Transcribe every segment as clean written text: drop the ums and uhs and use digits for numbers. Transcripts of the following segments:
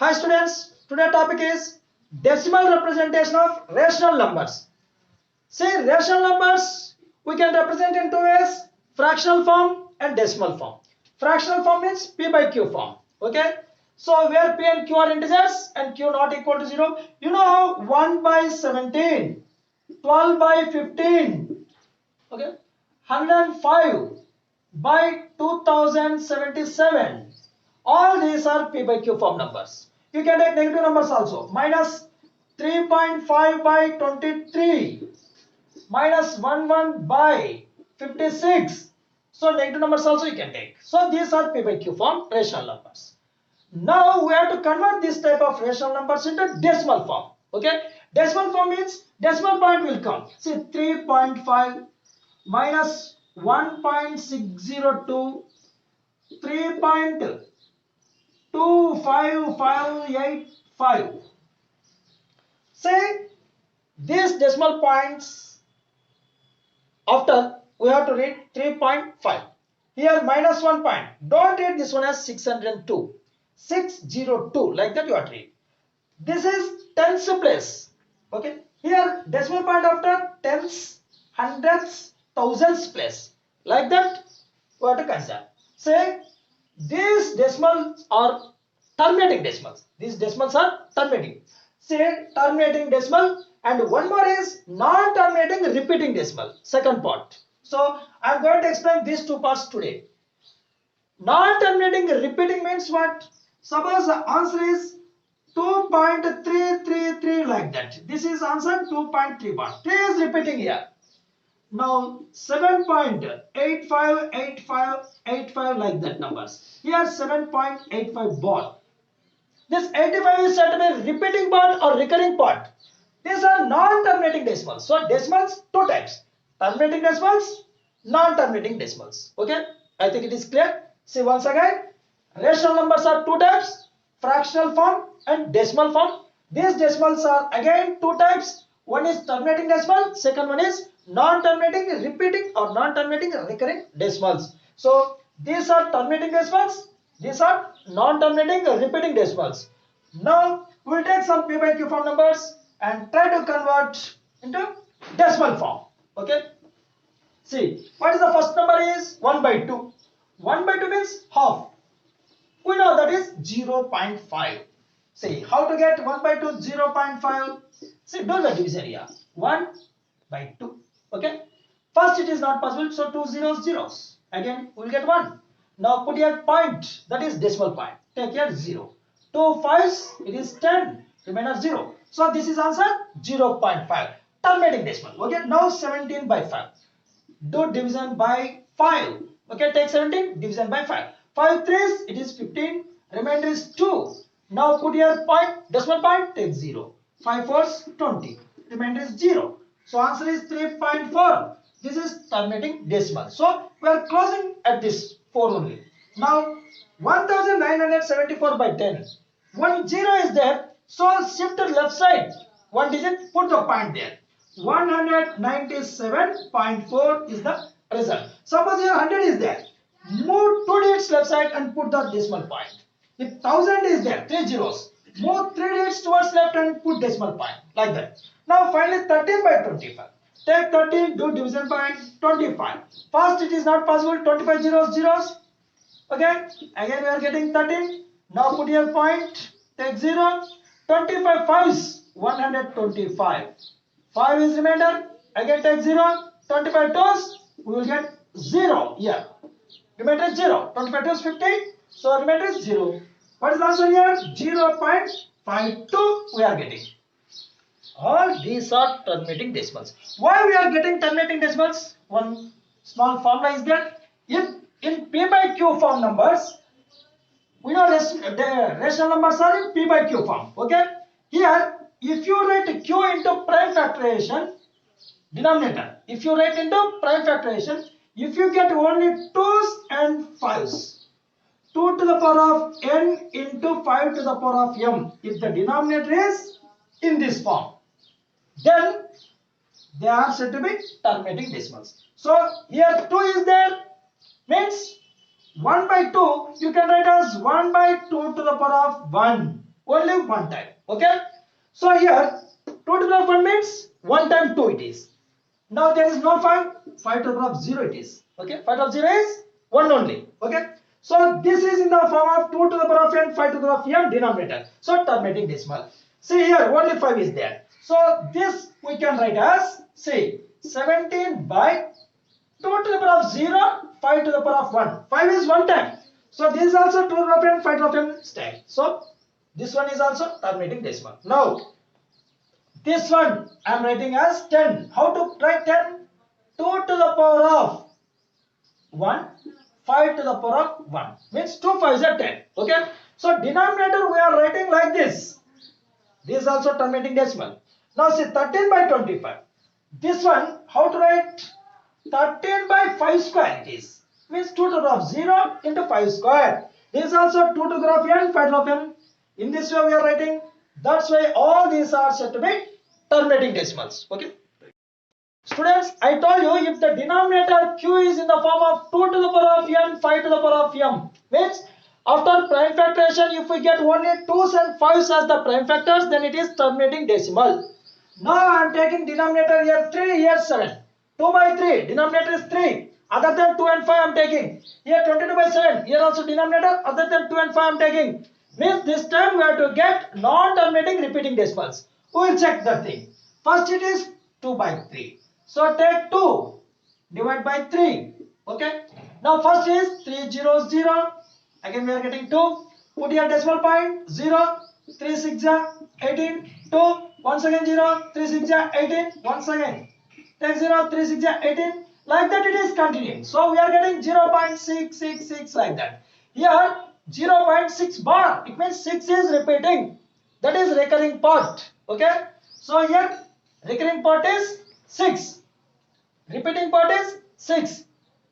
Hi students, today topic is decimal representation of rational numbers. See, rational numbers we can represent in two ways, fractional form and decimal form. Fractional form means p by q form. Okay, so where p and q are integers and q not equal to 0, you know 1 by 17, 12 by 15, okay, 105 by 2077. All these are p by q form numbers. You can take negative numbers also. Minus 3.5 by 23, minus 11 by 56. So negative numbers also you can take. So these are p by q form rational numbers. Now we have to convert this type of rational numbers into decimal form. Okay, decimal form means decimal point will come. See, 3.5 minus 1.602, 3.25585. Say these decimal points, after we have to read 3.5. Here minus 1 point. Don't read this one as 602. 602, like that you have to read. This is tens place. Okay. Here decimal point after tens, hundreds, thousands place. Like that we have to consider. Say these decimals are terminating decimals. These decimals are terminating. Say terminating decimal, and one more is non-terminating repeating decimal. Second part. So I am going to explain these two parts today. Non-terminating repeating means what? Suppose the answer is 2.333 like that. This is answer 2.3. 3 is repeating here. Now 7.858585 like that numbers. Here 7.85 bar. This 85 is said to be repeating part or recurring part. These are non-terminating decimals. So decimals two types. Terminating decimals, non-terminating decimals. Okay, I think it is clear. See once again, rational numbers are two types, fractional form and decimal form. These decimals are again two types. One is terminating decimal, second one is non-terminating repeating or non-terminating recurring decimals. So these are terminating decimals, these are non-terminating repeating decimals. Now we will take some p by q form numbers and try to convert into decimal form. Okay. See, what is the first number is 1 by 2. 1 by 2 means half. We know that is 0.5. See, how to get 1 by 2 0.5? See, do the division here. 1 by 2. Okay. First it is not possible, so 2 zeros zeros. Again we will get 1. Now put here point, that is decimal point. Take here 0. 2 fives, it is 10. Remainder 0. So this is answer 0.5. Terminating decimal. Okay. Now 17 by 5. Do division by 5. Okay. Take 17, division by 5. 5 threes, it is 15. Remainder is 2. Now put here point, decimal point, take 0. 5 fours, 20. Remainder is 0. So answer is 3.4. This is terminating decimal. So we are closing at this 4 only. Now 1974 by 10. 1 0 is there. So shift to left side. 1 digit, put the point there. 197.4 is the result. Suppose here 100 is there. Move 2 digits left side and put the decimal point. If 1000 is there, 3 zeros. Move 3 digits towards left and put decimal point. Like that. Now finally 13 by 25. Take 13, do division by 25. First it is not possible, 25 zeros, zeros. Okay, again we are getting 13. Now put your point, take 0. 25 fives, 125. 5 is remainder, again take 0. 25 twos, we will get 0 here. Remainder is 0. 25 twos 50, so remainder is 0. What is the answer here? 0.52 we are getting. All these are terminating decimals. Why we are getting terminating decimals? One small formula is there. If in p by q form numbers, we know the rational numbers are in p by q form. Okay. Here, if you write q into prime factorization, denominator. If you write into prime factorization, if you get only 2's and 5's, 2 to the power of n into 5 to the power of m, if the denominator is in this form, then they are said to be terminating decimals. So here 2 is there, means 1 by 2 you can write as 1 by 2 to the power of 1. only one time. Okay, so here 2 to the power of 1 means 1 time 2 it is. Now there is no 5 to the power of 0 it is. Okay, 5 to the power of 0 is 1 only. Okay, so this is in the form of 2 to the power of n, 5 to the power of m denominator. So terminating decimal. See here only 5 is there. So this we can write as, say, 17 by 2 to the power of 0, 5 to the power of 1. 5 is 1 time. So this is also 2 to the power of n, 5 to the power of n style. So this one is also terminating decimal. Now this one I am writing as 10. How to write 10? 2 to the power of 1, 5 to the power of 1. Means 2 5s are 10. Okay. So denominator we are writing like this. This is also terminating decimal. Now see 13 by 25. This one how to write? 13 by 5 square it is. Means 2 to the power of 0 into 5 square. This is also 2 to the power of n, 5 to the power of n. In this way we are writing. That's why all these are said to be terminating decimals. Okay. Students, I told you if the denominator q is in the form of 2 to the power of n, 5 to the power of m, means after prime factorization, if we get only 2's and 5's as the prime factors, then it is terminating decimal. Now I am taking denominator here 3, here 7. 2 by 3, denominator is 3. Other than 2 and 5 I am taking. Here 22 by 7, here also denominator, other than 2 and 5 I am taking. Means this time we have to get non-terminating repeating decimals. We will check that thing. First it is 2 by 3. So take 2, divide by 3. Okay. Now first is 3 0 0. Again we are getting 2. Put here decimal point 0. 3 6 18. 2. Once again 0. 3 6 18. Once again. Take 0. 3 6 18. Like that it is continuing. So we are getting 0.666 like that. Here 0.6 bar. It means 6 is repeating. That is recurring part. Okay. So here recurring part is 6. Repeating part is 6.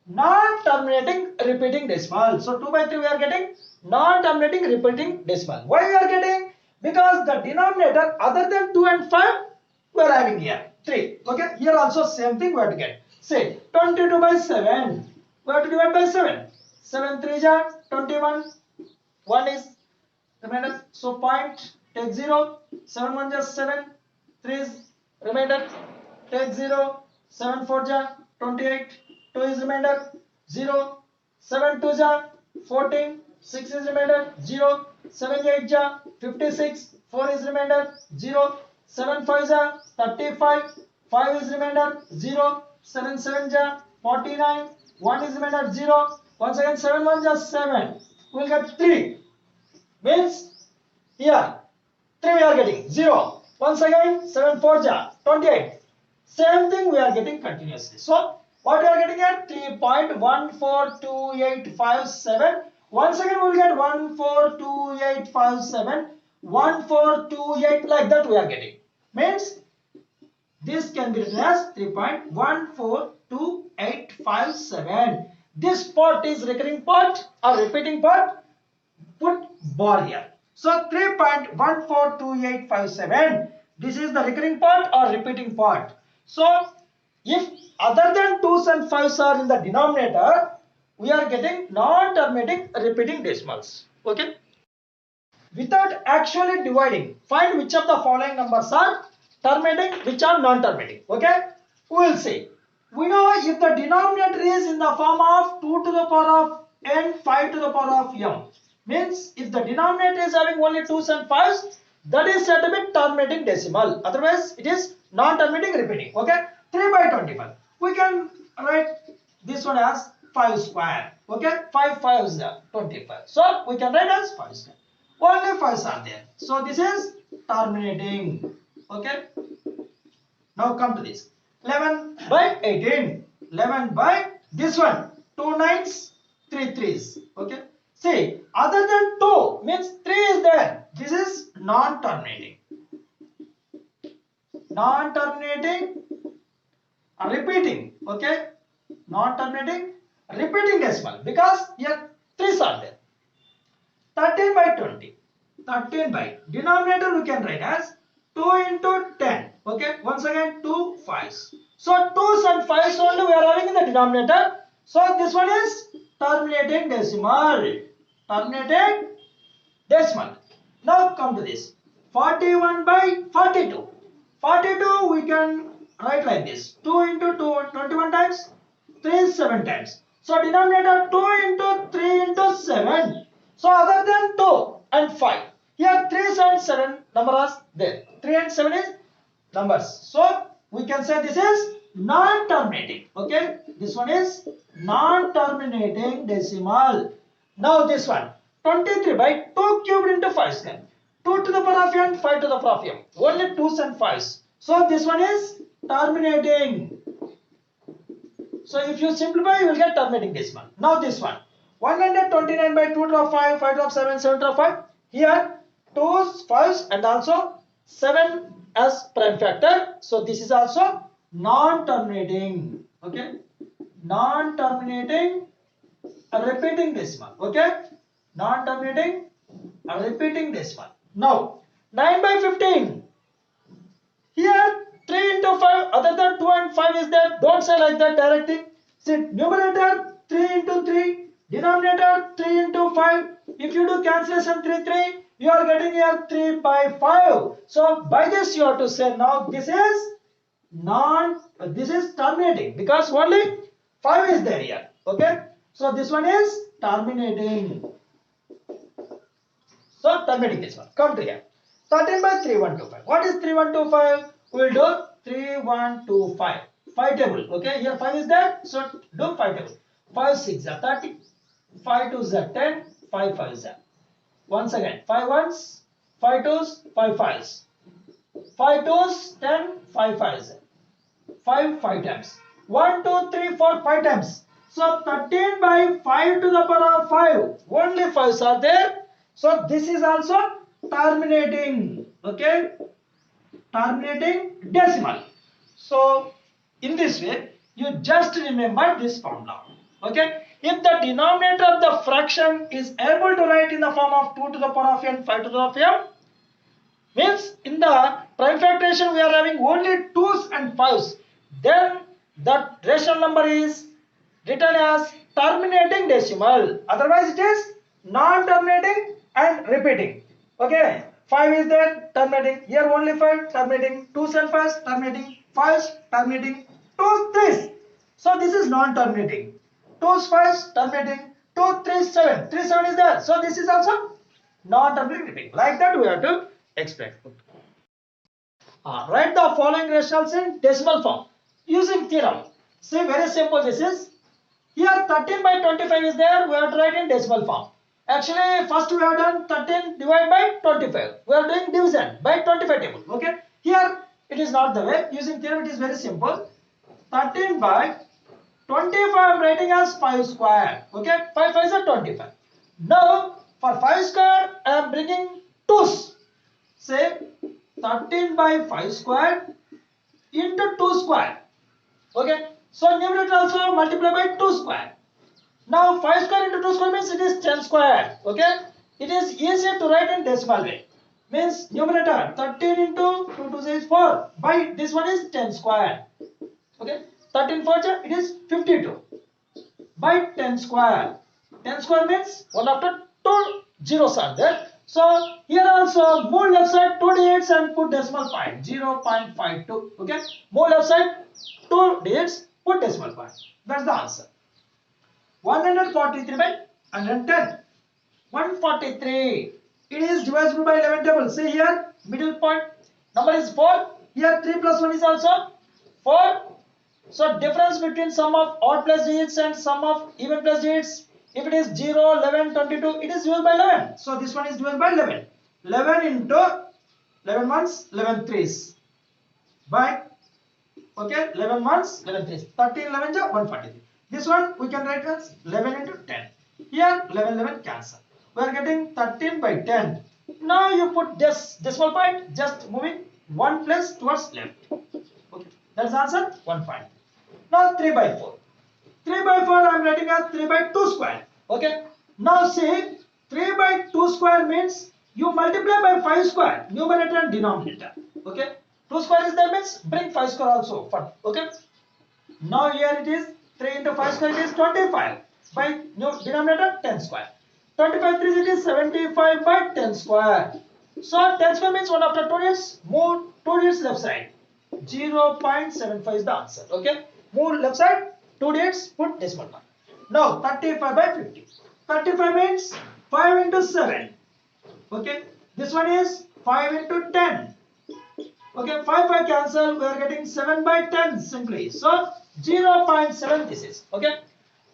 Non-terminating repeating decimal. So 2 by 3 we are getting non-terminating repeating decimal. Why we are getting? Because the denominator other than 2 and 5 we are having here 3. Okay. Here also same thing we have to get. Say 22 by 7. We have to divide by 7. 7 3 are 21. 1 is remainder. So point take 0. 7 1 just 7. 3 is remainder. Take 0. 7 4 ja 28. 2 is remainder. 0. 7 2 ja 14. 6 is remainder. 0. 7 8 ja 56. 4 is remainder. 0. 7 5 ja 35. 5 is remainder. 0. 7 7 ja 49. 1 is remainder. 0. Once again 7 1 ja 7. We will get 3. Means here 3 we are getting 0. Once again 7 4 ja 28. Same thing we are getting continuously. So what we are getting here 3.142857. Once again we will get 142857. 1428 like that we are getting. Means this can be written as 3.142857. This part is recurring part or repeating part. Put bar here. So 3.142857. This is the recurring part or repeating part. So if other than 2's and 5's are in the denominator, we are getting non-terminating repeating decimals. Okay. Without actually dividing, find which of the following numbers are terminating, which are non-terminating. Okay. We will see. We know if the denominator is in the form of 2 to the power of n, 5 to the power of m. Means if the denominator is having only 2's and 5's, that is said to be terminating decimal. Otherwise it is non-terminating repeating. Okay. 3 by 25. We can write this one as 5 square. Okay. 5 5's are 25. So we can write as 5 square. Only 5's are there. So this is terminating. Okay. Now come to this. 11 by 18. 11 by this one. 2 9's, 3 3's. Okay. See, other than 2 means 3 is there. This is non-terminating. Non-terminating repeating. Okay. Non-terminating repeating decimal. Because here 3's are there. 13 by 20. 13 by denominator we can write as 2 into 10. Okay. Once again 2 5's. So 2's and 5's only we are having in the denominator. So this one is terminating decimal. Terminating decimal. Now come to this. 41 by 42. 42 we can write like this. 2 into 2, 21 times. 3 is 7 times. So denominator 2 into 3 into 7. So other than 2 and 5. Here 3 and 7 numbers there. 3 and 7 is numbers. So we can say this is non-terminating. Okay. This one is non-terminating decimal. Now this one. 23 by 2 cubed into 5 square. 2 to the power of n, 5 to the power of m. Only 2's and 5's. So this one is terminating. So if you simplify, you will get terminating decimal. Now this one. 129 by 2 to the 5, 5 to the 7, 7 to the 5. Here 2's, 5's and also 7 as prime factor. So this is also non-terminating. Okay. Non-terminating repeating decimal. Okay. Non-terminating repeating decimal. Now 9 by 15. Here 3 into 5 other than 2 and 5 is there. Don't say like that directly. See numerator 3 into 3. Denominator 3 into 5. If you do cancellation 3, 3. You are getting here 3 by 5. So by this you have to say now this is terminating because only 5 is there here. Okay. So this one is terminating. So terminating this one. Come to here. 13 by 3125. What is 3125? We will do 3125. 5 table. Okay. Here 5 is there. So do 5 table. 5 6 are 30. 5 2s are 10. 5 5s are. Once again. 5 1s. 5 2s. 5 5s. 5 2s 10. 5 5s. 5 5 times. 1 2 3 4 5 times. So 13 by 5 to the power of 5. Only 5's are there. So this is also terminating. Okay. Terminating decimal. So in this way you just remember this formula. Okay. If the denominator of the fraction is able to write in the form of 2 to the power of n, 5 to the power of m, means in the prime factorization we are having only 2's and 5's, then that rational number is written as terminating decimal. Otherwise it is non-terminating and repeating. Okay. 5 is there, terminating. Here only 5, terminating. 2's and 5's, terminating. 5's, terminating. 2's, 3's. So this is non-terminating. 2's, 5's, terminating. 2, 3, 7. 3, 7 is there. So this is also non-terminating. Like that we have to explain. Write the following rationals in decimal form using theorem. See, very simple this is. Here 13 by 25 is there. We have to write in decimal form. Actually, first we have done 13 divided by 25. We are doing division by 25 table. Okay. Here it is not the way. Using theorem it is very simple. 13 by 25 I am writing as 5 square. Okay. 5 5 is 25. Now for 5 square I am bringing 2's. Say 13 by 5 square into 2 square. Okay. So numerator also multiply by 2 square. Now 5 square into 2 square means it is 10 square. Okay. It is easier to write in decimal way. Means numerator 13 into 2 to 6 4. By this one is 10 square. Okay. 13 4 it is 52. By 10 square. 10 square means 1 after 2 zeros are there. So here also move left side 2 digits and put decimal point 0.52. Okay. Move left side 2 digits, put decimal point. That's the answer. 143 by 110. 143. It is divisible by 11 table. See here, middle point number is 4. Here 3 plus 1 is also 4. So difference between sum of odd plus digits and sum of even plus digits. If it is 0, 11, 22, it is divisible by 11. So this one is divisible by 11. 11 into 11 ones, 11 threes. By, okay, 11 ones, 11 threes. 13, 11 is 143. This one we can write as 11 into 10. Here 11, 11 cancel. We are getting 13 by 10. Now you put this decimal point, just moving 1 place towards left. Okay, that's the answer. 1 point. Now 3 by 4. 3 by 4 I am writing as 3 by 2 square. Okay. Now see 3 by 2 square means you multiply by 5 square, numerator and denominator. Okay. 2 square is there means bring 5 square also. Okay. Now here it is 3 into 5 square, it is 25 by denominator 10 square. 25 3 it is 75 by 10 square. So tens power means 1 after 2 digits, move 2 digits left side. 0.75 is the answer. Okay, move left side 2 digits, put decimal mark. Now 35 by 50. 35 means 5 into 7. Okay, this one is 5 into 10. Okay, 5 cancel, we are getting 7 by 10 simply. So 0.7 this is. Okay,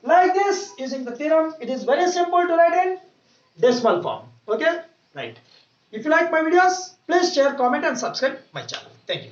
like this, using the theorem, it is very simple to write in decimal form. Okay, right. If you like my videos, please share, comment and subscribe my channel. Thank you.